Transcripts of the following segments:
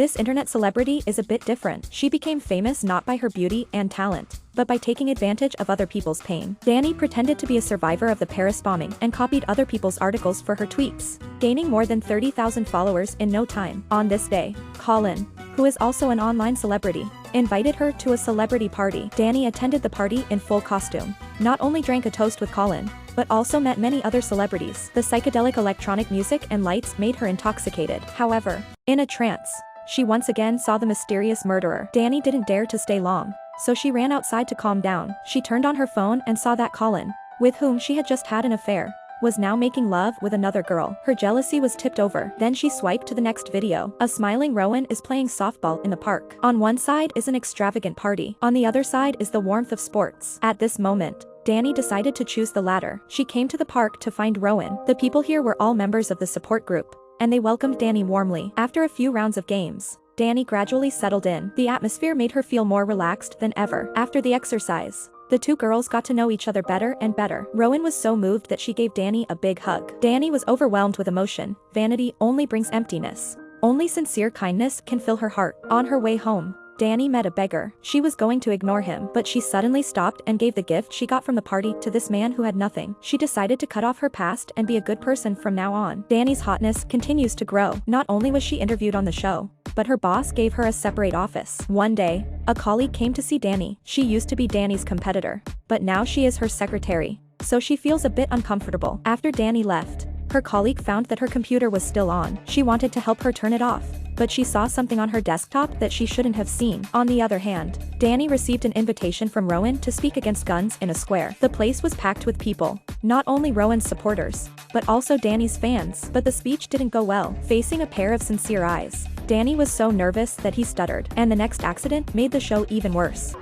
This internet celebrity is a bit different. She became famous not by her beauty and talent, but by taking advantage of other people's pain. Dani pretended to be a survivor of the Paris bombing and copied other people's articles for her tweets, gaining more than 30,000 followers in no time. On this day, Colin, who is also an online celebrity, invited her to a celebrity party. Dani attended the party in full costume, not only drank a toast with Colin, but also met many other celebrities. The psychedelic electronic music and lights made her intoxicated. However, in a trance, she once again saw the mysterious murderer. Dani didn't dare to stay long, so she ran outside to calm down. She turned on her phone and saw that Colin, with whom she had just had an affair, was now making love with another girl. Her jealousy was tipped over. Then she swiped to the next video. A smiling Rowan is playing softball in the park. On one side is an extravagant party. On the other side is the warmth of sports. At this moment, Dani decided to choose the latter. She came to the park to find Rowan. The people here were all members of the support group, and they welcomed Dani warmly. After a few rounds of games, Dani gradually settled in. The atmosphere made her feel more relaxed than ever. After the exercise, the two girls got to know each other better and better. Rowan was so moved that she gave Dani a big hug. Dani was overwhelmed with emotion. Vanity only brings emptiness. Only sincere kindness can fill her heart. On her way home, Dani met a beggar. She was going to ignore him, but she suddenly stopped and gave the gift she got from the party to this man who had nothing. She decided to cut off her past and be a good person from now on. Dani's hotness continues to grow. Not only was she interviewed on the show, but her boss gave her a separate office. One day, a colleague came to see Dani. She used to be Dani's competitor, but now she is her secretary, so she feels a bit uncomfortable. After Dani left, her colleague found that her computer was still on. She wanted to help her turn it off, but she saw something on her desktop that she shouldn't have seen. On the other hand, Dani received an invitation from Rowan to speak against guns in a square. The place was packed with people, not only Rowan's supporters, but also Dani's fans. But the speech didn't go well. Facing a pair of sincere eyes, Dani was so nervous that he stuttered, and the next accident made the show even worse.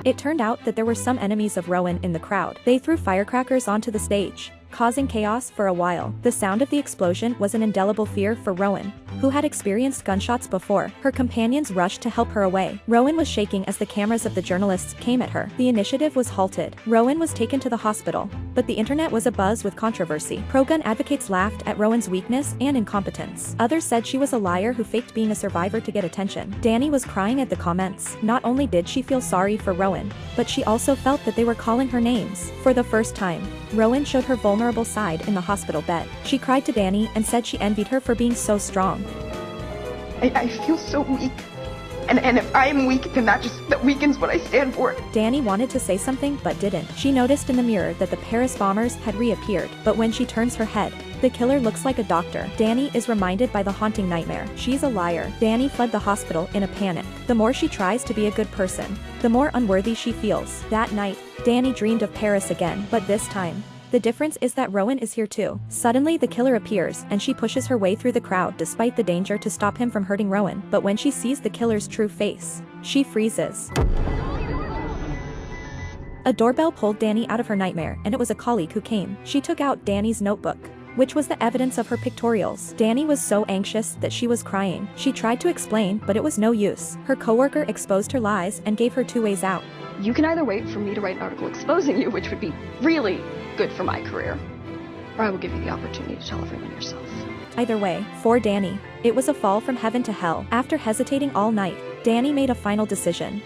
It turned out that there were some enemies of Rowan in the crowd. They threw firecrackers onto the stage, causing chaos for a while. The sound of the explosion was an indelible fear for Rowan, who had experienced gunshots before. Her companions rushed to help her away. Rowan was shaking as the cameras of the journalists came at her. The initiative was halted. Rowan was taken to the hospital, but the internet was abuzz with controversy. Pro-gun advocates laughed at Rowan's weakness and incompetence. Others said she was a liar who faked being a survivor to get attention. Dani was crying at the comments. Not only did she feel sorry for Rowan, but she also felt that they were calling her names. For the first time, Rowan showed her vulnerable side in the hospital bed. She cried to Dani and said she envied her for being so strong. I feel so weak. And if I'm weak, then that weakens what I stand for. Dani wanted to say something but didn't. She noticed in the mirror that the Paris bombers had reappeared, but when she turns her head, the killer looks like a doctor. Dani is reminded by the haunting nightmare. She's a liar. Dani fled the hospital in a panic. The more she tries to be a good person, the more unworthy she feels. That night, Dani dreamed of Paris again, but this time, the difference is that Rowan is here too. Suddenly the killer appears and she pushes her way through the crowd despite the danger to stop him from hurting Rowan. But when she sees the killer's true face, she freezes. A doorbell pulled Dani out of her nightmare, and it was a colleague who came. She took out Dani's notebook, which was the evidence of her pictorials. Dani was so anxious that she was crying. She tried to explain, but it was no use. Her coworker exposed her lies and gave her two ways out. You can either wait for me to write an article exposing you, which would be really good for my career, or I will give you the opportunity to tell everyone yourself. Either way, for Dani, it was a fall from heaven to hell. After hesitating all night, Dani made a final decision.